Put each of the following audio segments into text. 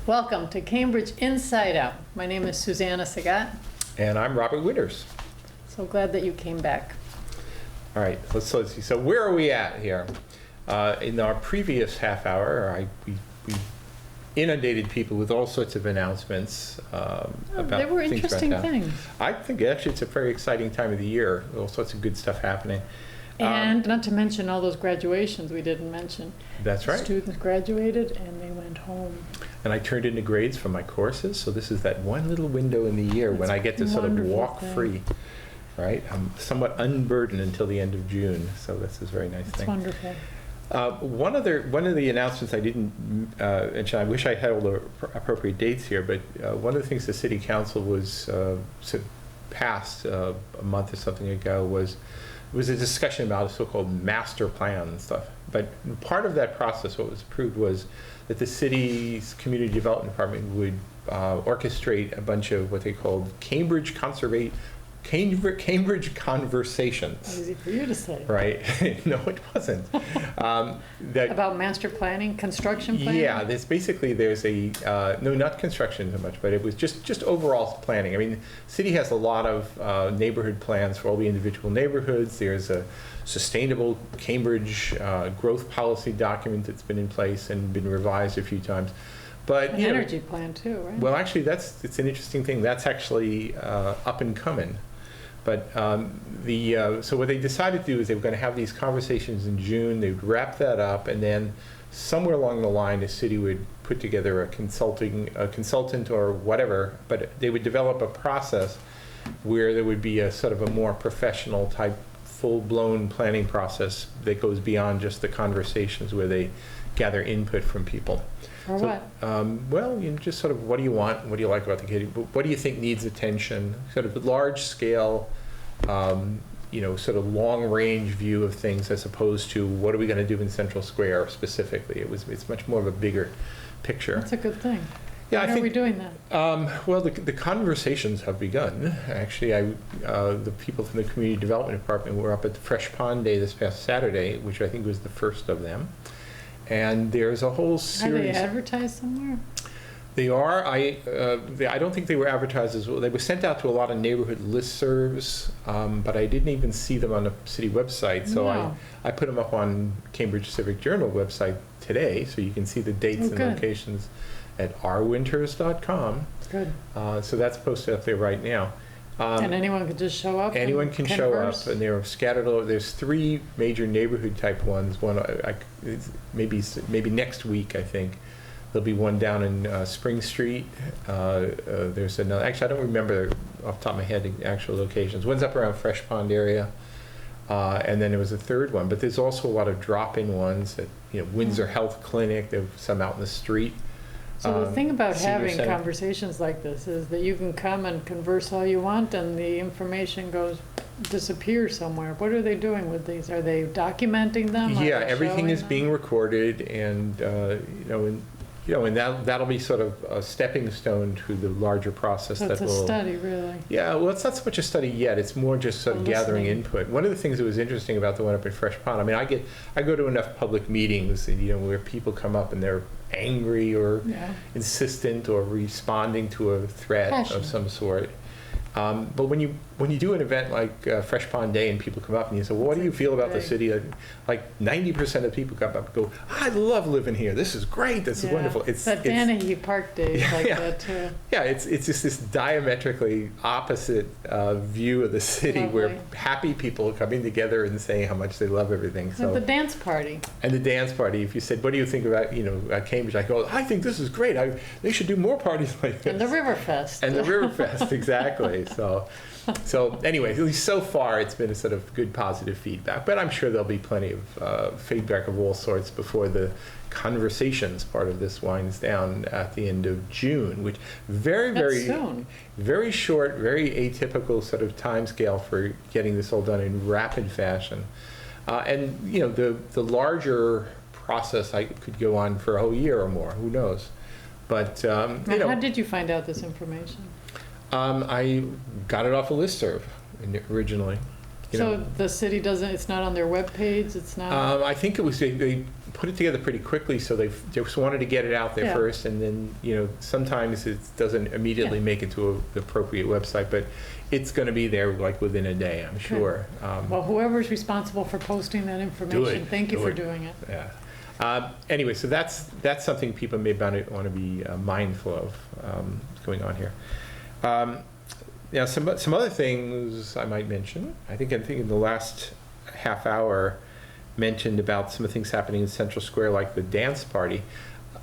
Welcome to Cambridge Inside Out. My name is Susana Segat. And I'm Robert Winters. So glad that you came back. All right, let's see. So where are we at here? In our previous half hour, we inundated people with all sorts of announcements about They were things interesting about town. things. I think actually it's a very exciting time of the year. All sorts of good stuff happening. And not to mention all those graduations we didn't mention. That's right. Students graduated and they went home. And I turned into grades for my courses, so this is that one little window in the year when I get to sort of walk free, right? I'm somewhat unburdened until the end of June, so this is a very nice thing. It's wonderful. One of the announcements I didn't mention, I wish I had all the appropriate dates here, but one of the things the City Council was passed a month or something ago was a discussion about a so-called master plan and stuff. But part of that process, what was approved was that the city's community development department would orchestrate a bunch of what they called Cambridge conversations. Easy for you to say. Right? No, it wasn't. About master planning, construction planning? Yeah, there's a, no, not construction so much, but it was just overall planning. I mean, the city has a lot of neighborhood plans for all the individual neighborhoods. There's a sustainable Cambridge growth policy document that's been in place and been revised a few times. But an energy plan too, right? Well, actually, it's an interesting thing. That's actually up and coming. But so what they decided to do is they were going to have these conversations in June. They would wrap that up, and then somewhere along the line, the city would put together a consultant or whatever. But they would develop a process where there would be a sort of a more professional type, full-blown planning process that goes beyond just the conversations where they gather input from people. Or so, what? Well, just sort of what do you want? What do you like about the kid? What do you think needs attention? Sort of large scale, sort of long range view of things as opposed to what are we going to do in Central Square specifically. It's much more of a bigger picture. That's a good thing. Yeah, when are we doing that? Well, the conversations have begun. Actually, the people from the Community Development Department were up at the Fresh Pond Day this past Saturday, which I think was the first of them. And there's a whole series. Are they advertised somewhere? They are. I don't think they were advertised as well. They were sent out to a lot of neighborhood listservs, but I didn't even see them on the city website. So No. I put them up on Cambridge Civic Journal website today, so you can see the dates and locations at rwinters.com. Good. So that's posted up there right now. And anyone can just show up? Anyone can show up, and they're scattered over. There's three major neighborhood type ones. One, maybe next week, I think. There'll be one down in Spring Street. There's another. Actually, I don't remember off the top of my head the actual locations. One's up around Fresh Pond area, and then there was a third one. But there's also a lot of drop-in ones at Windsor Health Clinic. There's some out in the street. So the thing about having Center. Conversations like this is that you can come and converse all you want and the information disappears somewhere. What are they doing with these? Are they documenting them? Yeah, everything is being recorded, and and that'll be sort of a stepping stone to the larger process. So it's a study, really. Yeah, well, it's not so much a study yet. It's more just sort of gathering input. One of the things that was interesting about the one up in Fresh Pond, I mean, I go to enough public meetings, where people come up and they're angry or insistent or responding to a threat of some sort. But when you do an event like Fresh Pond Day and people come up and you say, well, what do you feel about the city? Like 90% of people come up and go, I love living here. This is great. This is wonderful. It's Danahy Park Days that too. Yeah, it's just this diametrically opposite view of the city where happy people are coming together and saying how much they love everything. So the dance party. And the dance party. If you said, what do you think about Cambridge? I go, I think this is great. They should do more parties like this. And the Riverfest. And the Riverfest, exactly. So anyway, at least so far, it's been a sort of good positive feedback. But I'm sure there'll be plenty of feedback of all sorts before the conversations part of this winds down at the end of June, which very short, very atypical sort of time scale for getting this all done in rapid fashion. And the larger process could go on for a whole year or more. Who knows? But how did you find out this information? I got it off a listserv originally. you So know. the city doesn't, it's not on their webpage, it's not, I think it was, they put it together pretty quickly, so they just wanted to get it out there Yeah. first, and then, you know, sometimes it doesn't immediately Yeah. make it to the appropriate website, but it's going to be there like within a day, I'm sure. well, whoever's responsible for posting that information, thank you do for it. doing it. Yeah. Anyway, so that's something people may want to be mindful of going on here. Now, some other things I might mention. I think in the last half hour mentioned about some of the things happening in Central Square, like the dance party.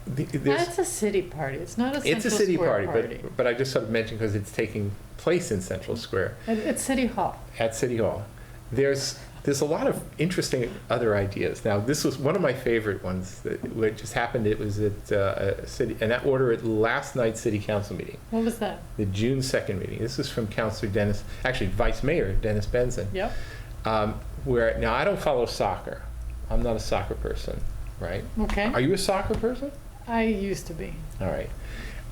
That's a city party, it's not a Central It's a city Square party, but I just sort of mentioned because it's taking place in Central Square. It's City Hall. At City Hall. There's a lot of interesting other ideas. Now, this was one of my favorite ones that just happened. It was at a city, and that order at last night's city council meeting, What was that? the June 2nd meeting. This is from Councilor Dennis, actually Vice Mayor Dennis Benson. Yep. Where, now I don't follow soccer. I'm not a soccer person, right? Okay. Are you a soccer person? I used to be. All right.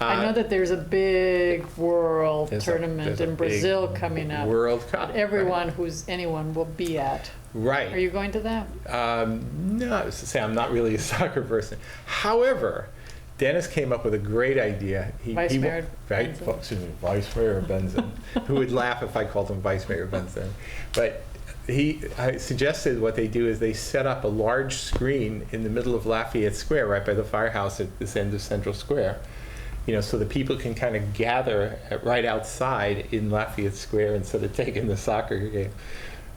I know that there's a big world There's tournament a in big Brazil coming up. World Cup. That everyone anyone will be at. Right. Are you going to that? No, I was to say I'm not really a soccer person. However, Dennis came up with a great idea. Vice Mayor right, Benson. excuse me, Vice Mayor Benson, who would laugh if I called him Vice Mayor Benson. But I suggested what they do is they set up a large screen in the middle of Lafayette Square, right by the firehouse at this end of Central Square. You know, so that people can kind of gather right outside in Lafayette Square instead of taking the soccer game.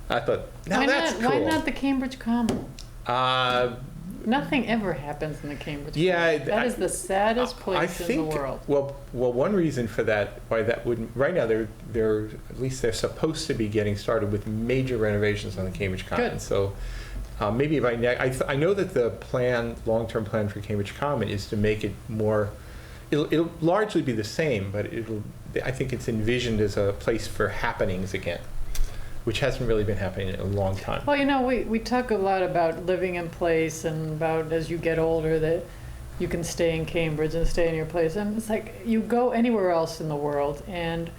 I thought, now that's cool. Why not the Cambridge Common? Uh, Nothing ever happens in the Cambridge Yeah, Common. That is the saddest I place in think, the world. well, one reason for that, why that wouldn't, right now they're at least they're supposed to be getting started with major renovations on the Cambridge Common. Good. So maybe by next, I know that the long-term plan for Cambridge Common is to make it more. It'll largely be the same, but I think it's envisioned as a place for happenings again, which hasn't really been happening in a long time. Well, you know, we talk a lot about living in place and about as you get older that you can stay in Cambridge and stay in your place. And it's like you go anywhere else in the world and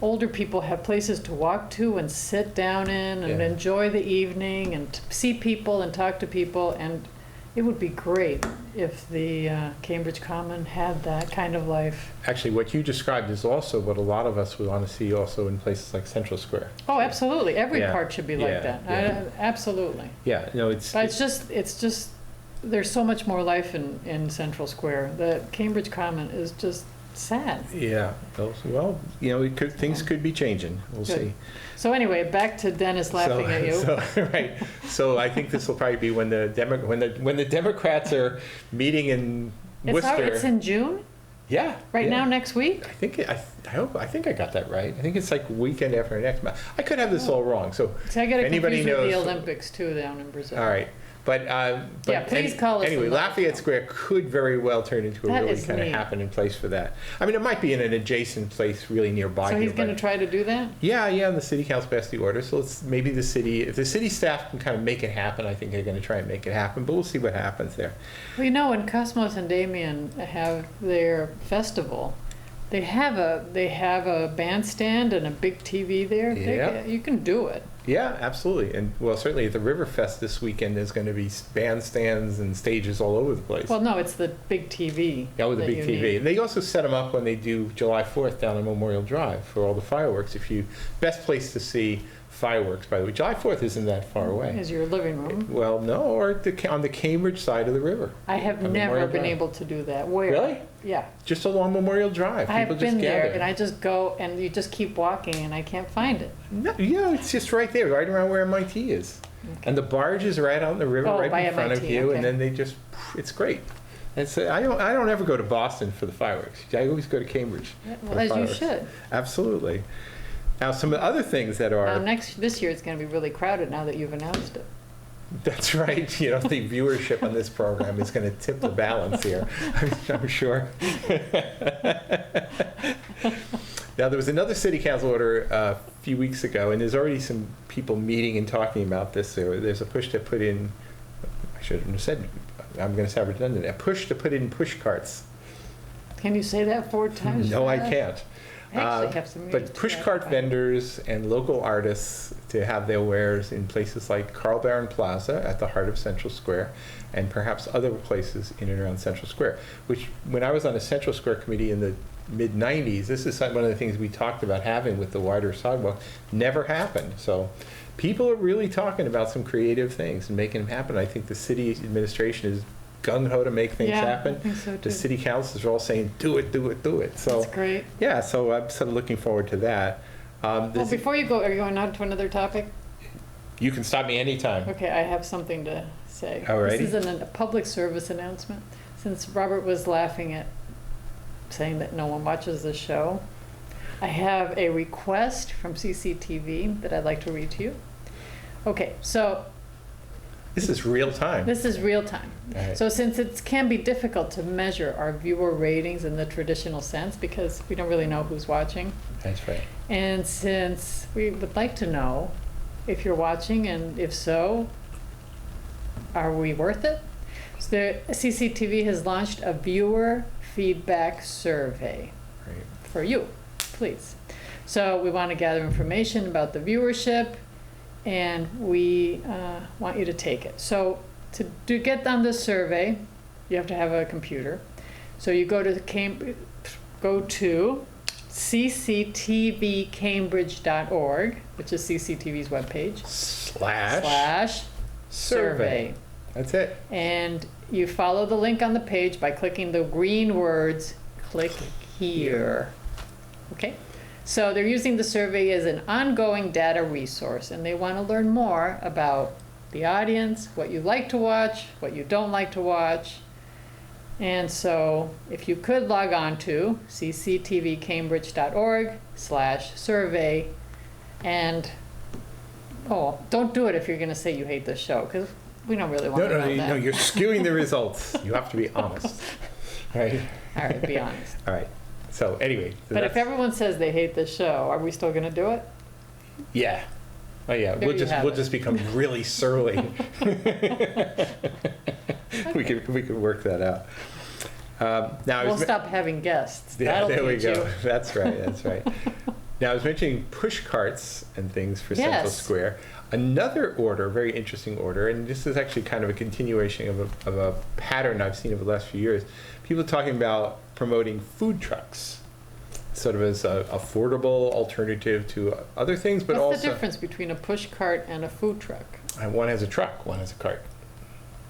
older people have places to walk to and sit down in and Yeah. enjoy the evening and see people and talk to people. And it would be great if the Cambridge Common had that kind of life. Actually, what you described is also what a lot of us would want to see also in places like Central Square. Oh, absolutely. Every Yeah. part should be Yeah. like that. Yeah. Absolutely. Yeah, no, But it's just, there's so much more life in Central Square. The Cambridge Common is just sad. yeah. Well, you know, things could be changing. We'll Good. see. So anyway, back to Dennis laughing at you. Right. So I think this will probably be when the Democrats are meeting in Worcester. It's in June, Yeah. right yeah. now, next week? I think I think I got that right. I think it's like weekend after next month. I could have this all wrong. So So I got it anybody confused with the knows- Olympics too down in Brazil. all right. But Yeah, please call us Anyway, and let us Lafayette know. Square could very well turn into a That really is kind of neat. happening place for that. I mean, it might be in an adjacent place really nearby. So here, he's going to but- try to do that? Yeah, and the city council passed the order, so it's maybe the city, if the city staff can kind of make it happen, I think they're going to try and make it happen, but we'll see what happens there. Well, you know, when Cosmos and Damien have their festival, they have a bandstand and a big TV there. Yeah. You can do it. Yeah, absolutely. And well, certainly at the Riverfest this weekend, there's going to be bandstands and stages all over the place. Well, no, it's the big TV. Yeah, with the that big you TV. need. And they also set them up when they do July 4th down on Memorial Drive for all the fireworks. Best place to see fireworks, by the way. July 4th isn't that far away. Is your living room. Well, no, or on the Cambridge side of the river. I have On never Memorial been Drive. able to do that. Where? Really? Yeah. Just along Memorial Drive. I People have just been there gather. and I just go and you just keep walking and I can't find it. No, yeah, it's just right there, right around where MIT is. And the barge is right out in the river, Oh, right by in front of MIT, you, and okay. then it's great. I don't ever go to Boston for the fireworks. I always go to Cambridge. for Well, the as you fireworks. should. Absolutely. Now, some of the other things that are This year it's going to be really crowded now that you've announced it. that's right. You know, the viewership on this program is going to tip the balance here. I'm sure. Now, there was another city council order a few weeks ago, and there's already some people meeting and talking about this. There's a push to put in, I should have said, I'm going to sound redundant, a push to put in push carts. Can you say that 4 times? No, I fast? can't. I actually have some. But pushcart vendors and local artists to have their wares in places like Carl Barron Plaza at the heart of Central Square, and perhaps other places in and around Central Square, which when I was on the Central Square committee in the mid-90s, this is one of the things we talked about having with the wider sidewalk, never happened. So people are really talking about some creative things and making them happen. I think the city administration is gung-ho to make things happen. I think so too. The city councils are all saying, do it, do it, do it. So That's great. yeah, so I'm sort of looking forward to that. Well, before you go, are you going on to another topic? You can stop me anytime. Okay, I have something to say. Alrighty. This is a public service announcement. Since Robert was laughing at saying that no one watches the show, I have a request from CCTV that I'd like to read to you. Okay, so This is real time. this is real time. Right. So since it can be difficult to measure our viewer ratings in the traditional sense because we don't really know who's watching, That's right. and since we would like to know if you're watching, and if so, are we worth it? So the CCTV has launched a viewer feedback survey Right. for you, please. So we want to gather information about the viewership, and we want you to take it. So to get on this survey, you have to have a computer. So you go to cctvcambridge.org, which is CCTV's webpage, Slash survey. That's it. And you follow the link on the page by clicking the green words, click here. Okay? So they're using the survey as an ongoing data resource, and they want to learn more about the audience, what you like to watch, what you don't like to watch. And so if you could log on to cctvcambridge.org/survey, and don't do it if you're going to say you hate this show, because we don't really want to know that. No, you're skewing the results. You have to be honest. Right? All right, be honest. All right. So anyway. But if everyone says they hate this show, are we still going to do it? Yeah. Oh yeah. There you have We'll it. just become really surly. We could work that out. Now We'll stop having guests. Yeah, That'll there we teach go. you. That's right. That's right. Now I was mentioning push carts and things for Central Yes. Square. Another order, very interesting order, and this is actually kind of a continuation of a pattern I've seen over the last few years. People talking about promoting food trucks, sort of as an affordable alternative to other things, but What's the also difference between a push cart and a food truck? one has a truck, one has a cart.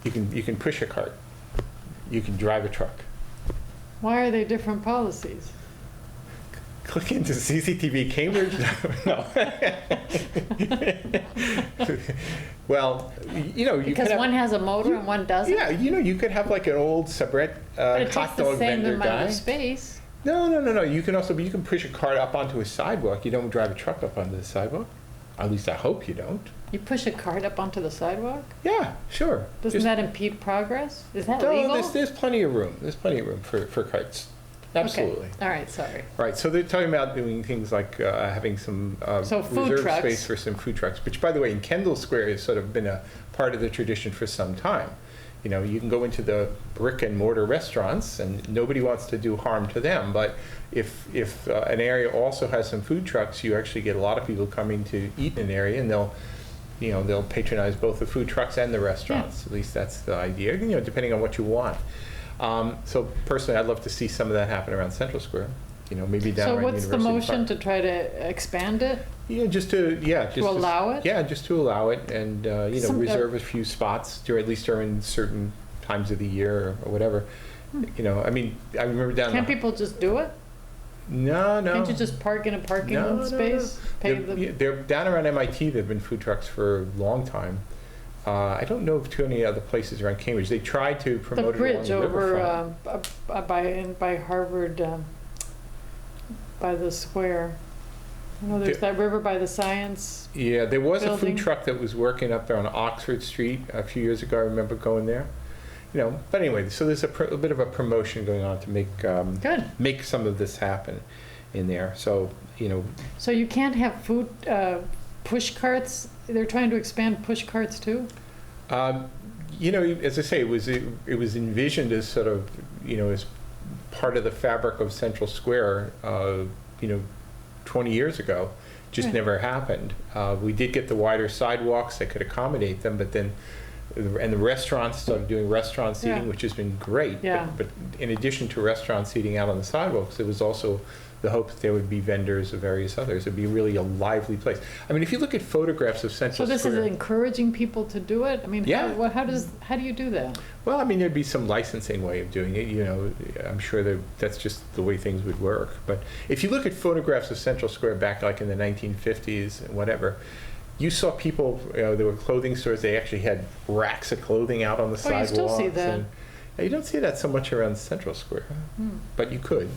You can push a cart. You can drive a truck. Why are they different policies? Click into CCTV Cambridge. No. Well, you Because could have, one has a motor and one doesn't? yeah, you could have like an old Sabrett But it takes hot the dog same vendor amount guy. of space. No. You can push a cart up onto a sidewalk. You don't drive a truck up onto the sidewalk. At least I hope you don't. You push a cart up onto the sidewalk? Yeah, sure. Doesn't that impede progress? Is that No, legal? there's plenty of room. There's plenty of room for carts. Absolutely. Okay. All right, sorry. Right, so they're talking about doing things like having some So food reserved trucks. space for some food trucks, which, by the way, in Kendall Square has sort of been a part of the tradition for some time. You can go into the brick and mortar restaurants, and nobody wants to do harm to them. But if an area also has some food trucks, you actually get a lot of people coming to eat in an area, and they'll patronize both the food trucks and the restaurants. At least that's the idea. Depending on what you want. So personally, I'd love to see some of that happen around Central Square. Maybe down So around what's the University motion Park. to try to expand it? Just to allow it? Yeah, just to allow it, and reserve a few spots at least during certain times of the year or whatever. I remember down. Can't people just do it? No. Can't you just park in a parking No. space? They're down around MIT. There've been food trucks for a long time. I don't know of too many other places around Cambridge. They tried to The promote it bridge along the over riverfront. by Harvard, by the square. There's that river by the science. Yeah, there was a building. food truck that was working up there on Oxford Street a few years ago. I remember going there. But anyway, so there's a bit of a promotion going on to make some of this happen in there. So So you can't have food push carts. They're trying to expand push carts too. As I say, it was envisioned as sort of as part of the fabric of Central Square 20 years ago. Just Right. never happened. We did get the wider sidewalks that could accommodate them, but then, and the restaurants started doing restaurant seating, Yeah. which has been great. Yeah. But in addition to restaurant seating out on the sidewalks, there was also the hope that there would be vendors of various others. It'd be really a lively place. I mean, if you look at photographs of So Central this Square. is encouraging people to do it? I mean, Yeah. how do you do that? Well, I mean, there'd be some licensing way of doing it. I'm sure that's just the way things would work. But if you look at photographs of Central Square back like in the 1950s and whatever, you saw people, there were clothing stores, they actually had racks of clothing out on the Oh, sidewalks. you still see that. And, you don't see that so much around Central Square, Hmm. but you could.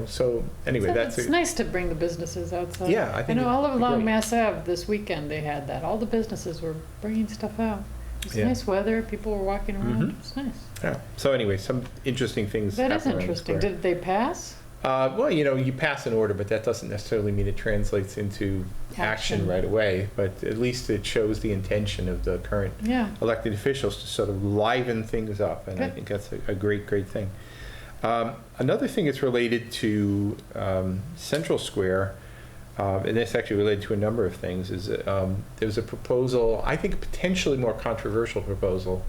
So anyway, So that's it's nice to bring the businesses outside. Yeah, I think know all it'd be along great. Mass Ave this weekend they had that. All the businesses were bringing stuff out. It was Yeah. nice weather. People were walking around. Mhm. It's nice. Yeah. So anyway, some interesting things That is happen around the interesting. square. Did they pass? Well, you pass an order, but that doesn't necessarily mean it translates into action Action. right away. But at least it shows the intention of the current Yeah. elected officials to sort of liven things up, and I Good. think that's a great, great thing. Another thing that's related to Central Square, and this actually related to a number of things, is there's a proposal, I think a potentially more controversial proposal,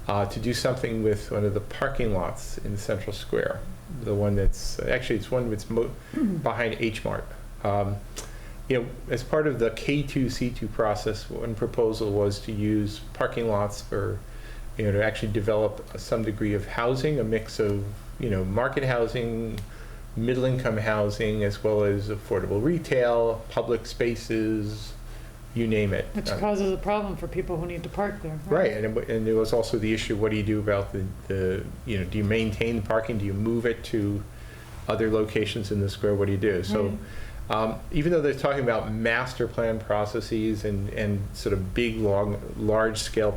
to do something with one of the parking lots in Central Square. The one that's, actually it's one that's behind H Mart. As part of the K2C2 process, one proposal was to use parking lots for, to actually develop some degree of housing, a mix of, market housing, middle-income housing, as well as affordable retail, public spaces, you name it. Which causes a problem for people who need to park there. Right, and there was also the issue, what do you do about do you maintain the parking? Do you move it to other locations in the square? What do you do? So even though they're talking about master plan processes and sort of big, large-scale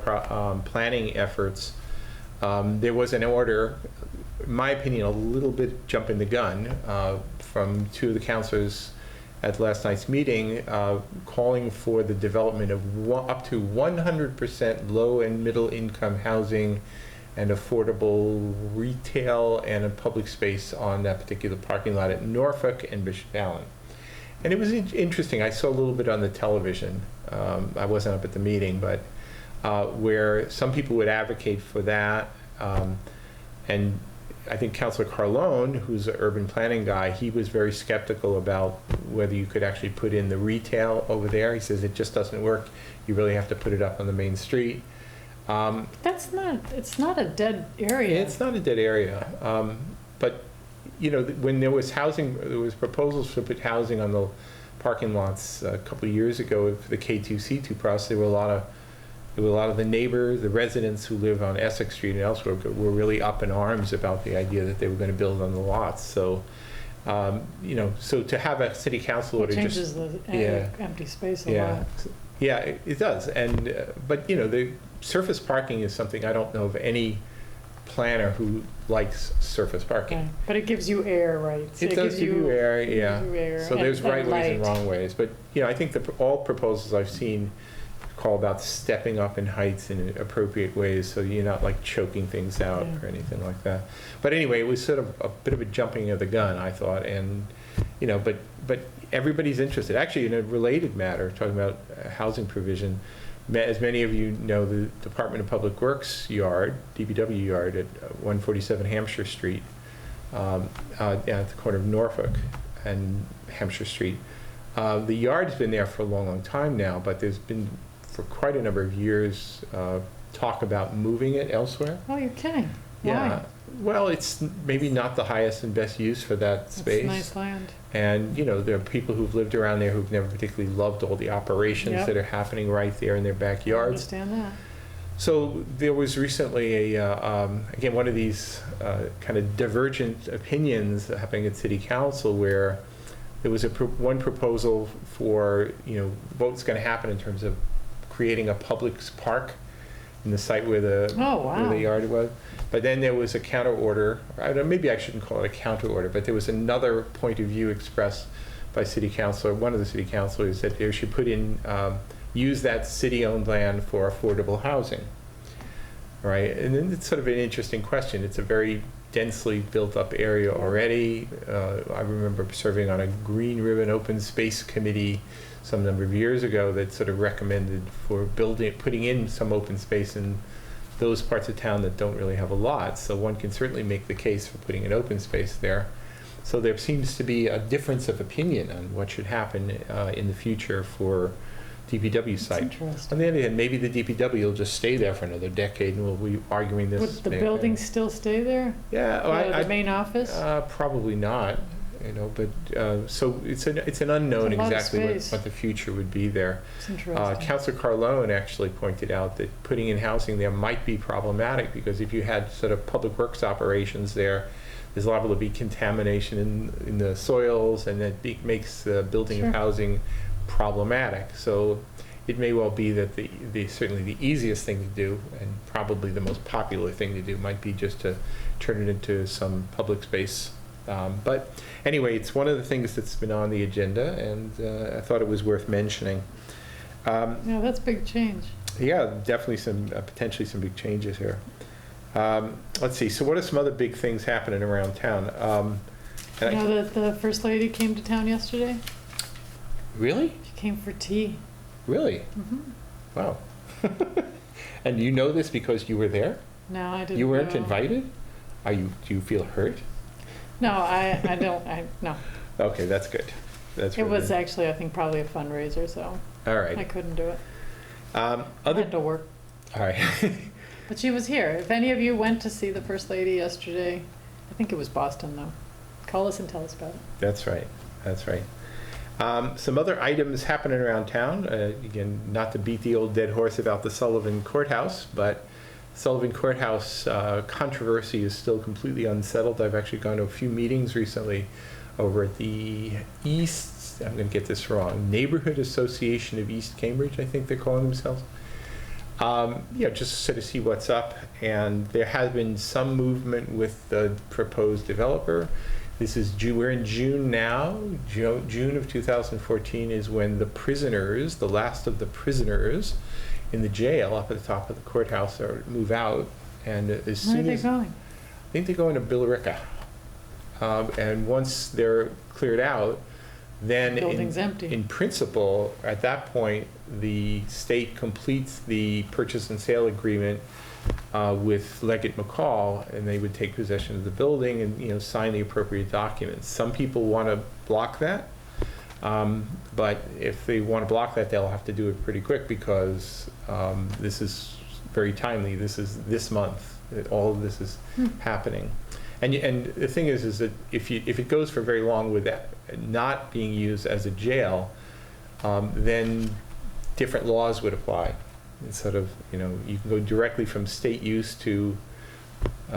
planning efforts, there was an order, in my opinion, a little bit jumping the gun from two of the councilors at last night's meeting, calling for the development of up to 100% low and middle income housing and affordable retail and a public space on that particular parking lot at Norfolk and Bishop Allen. And it was interesting. I saw a little bit on the television. I wasn't up at the meeting, but where some people would advocate for that. And I think Councilor Carlone, who's an urban planning guy, he was very skeptical about whether you could actually put in the retail over there. He says it just doesn't work. You really have to put it up on the main street. It's not a dead area. It's not a dead area. But, when there was proposals to put housing on the parking lots a couple of years ago for the K2C2 process, there were a lot of the neighbors, the residents who live on Essex Street and elsewhere were really up in arms about the idea that they were going to build on the lots. So, so to have a city council order changes the empty space a lot. Yeah, it does. And but the surface parking is something I don't know of any planner who likes surface parking. Okay. But it gives you air, right? So It does gives give you air, it yeah. gives you air So there's and right ways and light. wrong ways. But, I think all proposals I've seen call about stepping up in heights in appropriate ways so you're not like choking things out Yeah. or anything like that. But anyway, it was sort of a bit of a jumping of the gun, I thought. And, but everybody's interested. Actually, in a related matter, talking about housing provision, as many of you know, the Department of Public Works yard, DPW yard at 147 Hampshire Street, down at the corner of Norfolk and Hampshire Street. The yard's been there for a long, long time now, but there's been, for quite a number of years, talk about moving it elsewhere. Oh, you're kidding. Yeah. Why? Well, it's maybe not the highest and best use for that space. It's nice land. And, there are people who've lived around there who've never particularly loved all the operations Yep. that are happening right there in their I backyards. understand that. So there was recently again, one of these kind of divergent opinions happening at City Council where there was one proposal for, what's going to happen in terms of creating a public park in the site where the where the yard was. But then there was a counter order. Maybe I shouldn't call it a counter order, but there was another point of view expressed by City Councilor, one of the City Councilors, that they should put in use that city-owned land for affordable housing. right? And then it's sort of an interesting question. It's a very densely built-up area already. I remember serving on a Green Ribbon Open Space Committee some number of years ago that sort of recommended for putting in some open space in those parts of town that don't really have a lot. So one can certainly make the case for putting an open space there. So there seems to be a difference of opinion on what should happen in the future for DPW site. On the other hand, maybe the DPW will just stay there for another decade and we'll be arguing this. Would the building still stay there? Yeah, The main office? Probably not, but so it's an unknown exactly what the future would be there. It's interesting. Councilor Carlone actually pointed out that putting in housing there might be problematic because if you had sort of public works operations there, there's liable to be contamination in the soils, and that makes the building of housing problematic. So it may well be that certainly the easiest thing to do, and probably the most popular thing to do, might be just to turn it into some public space. But anyway, it's one of the things that's been on the agenda, and I thought it was worth mentioning. Yeah, that's big change. Yeah, definitely potentially some big changes here. Let's see. So what are some other big things happening around town? You know that the First Lady came to town yesterday? Really? She came for tea. Really? Mm-hmm. Wow. And you know this because you were there? No, I didn't. You weren't invited? Do you feel hurt? No, I don't. No. Okay, that's good. It was actually, I think, probably a fundraiser, so all right. I couldn't do it. I Other had to work. All right. But she was here. If any of you went to see the First Lady yesterday, I think it was Boston, though. Call us and tell us about it. That's right. That's right. Some other items happening around town. Again, not to beat the old dead horse about the Sullivan Courthouse, but Sullivan Courthouse controversy is still completely unsettled. I've actually gone to a few meetings recently over at the East, I'm going to get this wrong, Neighborhood Association of East Cambridge, I think they're calling themselves. Just to sort of see what's up. And there has been some movement with the proposed developer. We're in June now. June of 2014 is when the last of the prisoners in the jail up at the top of the courthouse move out. And as soon Where are as they going? I think they're going to Billerica. And once they're cleared out, then Building's empty. In principle, at that point, the state completes the purchase and sale agreement with Leggett McCall, and they would take possession of the building and sign the appropriate documents. Some people want to block that, but if they want to block that, they'll have to do it pretty quick because this is very timely. This is this month. All of this is happening. And the thing is that if it goes for very long with that not being used as a jail, then different laws would apply. It's sort of, you can go directly from state use to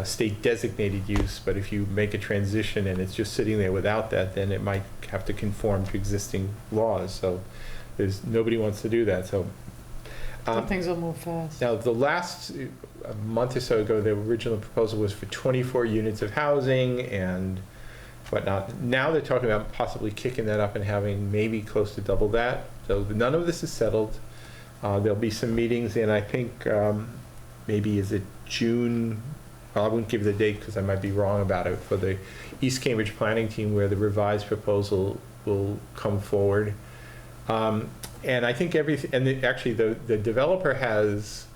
state designated use, but if you make a transition and it's just sitting there without that, then it might have to conform to existing laws. So nobody wants to do that. So things will move fast. Now, the last month or so ago, the original proposal was for 24 units of housing and whatnot. Now they're talking about possibly kicking that up and having maybe close to double that. So none of this is settled. There'll be some meetings, and I think maybe is it June? Well, I wouldn't give the date because I might be wrong about it, for the East Cambridge planning team where the revised proposal will come forward. And I think actually the developer has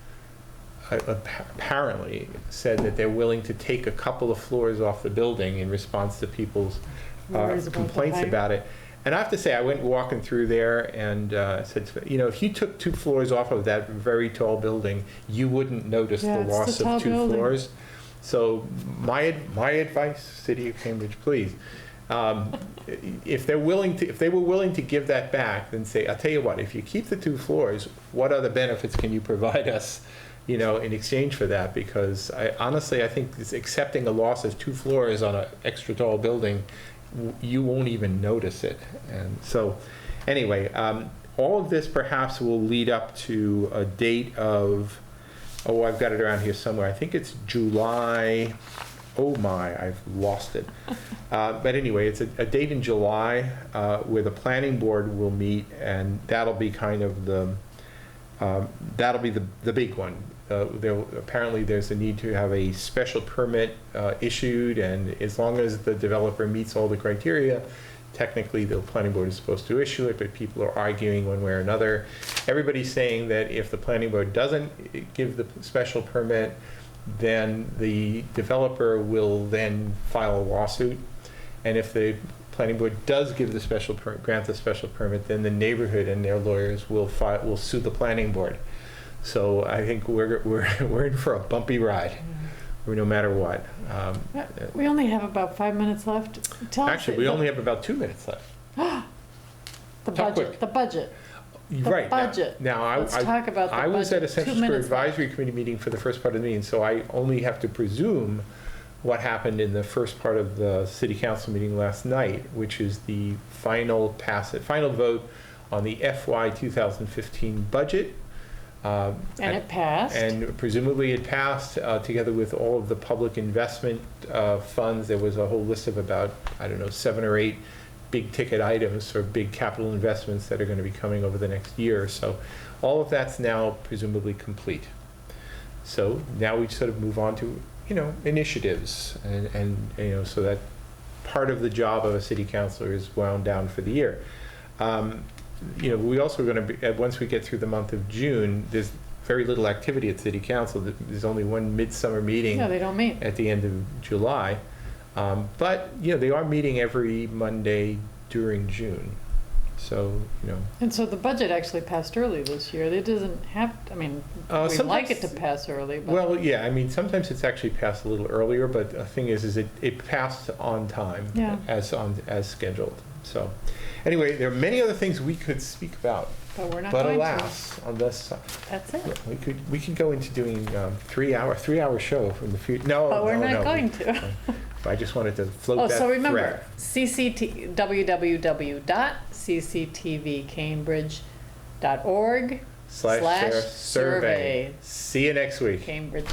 apparently said that they're willing to take a couple of floors off the building in response to people's complaints about it. And I have to say, I went walking through there and said, if you took 2 floors off of that very tall building, you wouldn't notice the loss of 2 floors. So my advice, City of Cambridge, please, if they were willing to give that back, then say, I'll tell you what, if you keep the 2 floors, what other benefits can you provide us, in exchange for that? Because honestly, I think accepting a loss of 2 floors on an extra tall building, you won't even notice it. And so anyway, all of this perhaps will lead up to a date of, I've got it around here somewhere. I think it's July. Oh my, I've lost it. But anyway, it's a date in July where the planning board will meet, and that'll be kind of the big one. apparently there's a need to have a special permit issued, and as long as the developer meets all the criteria, technically the planning board is supposed to issue it, but people are arguing one way or another. Everybody's saying that if the planning board doesn't give the special permit, then the developer will then file a lawsuit. And if the planning board does give the grant the special permit, then the neighborhood and their lawyers will sue the planning board. So I think we're in for a bumpy ride, no matter what. We only have about 5 minutes left. Actually, we only have about 2 minutes left. The Talk budget. quick. The budget. Right. Budget. Now, Let's talk about the I was at a budget. 2 Census Bureau minutes left. Advisory Committee meeting for the first part of the meeting, so I only have to presume what happened in the first part of the city council meeting last night, which is the final vote on the FY 2015 budget. And it passed. And presumably it passed together with all of the public investment funds. There was a whole list of about, 7 or 8 big ticket items or big capital investments that are going to be coming over the next year or so. All of that's now presumably complete. So now we sort of move on to, initiatives and so that part of the job of a city councilor is wound down for the year. We also are going to be, once we get through the month of June, there's very little activity at city council. There's only one midsummer meeting. No, they don't meet. At the end of July. But, they are meeting every Monday during June. So, And so the budget actually passed early this year. It doesn't have, we'd like it to pass early. But well, yeah, sometimes it's actually passed a little earlier, but the thing is it passed on time. Yeah. As scheduled. So, anyway, there are many other things we could speak about. But we're not But going alas, on this, That's it. we could go into doing 3-hour show from the future. No, But we're no, not no. going to. I just wanted to float that So remember, thread. www.cctvcambridge.org/survey. See you next week. Cambridge.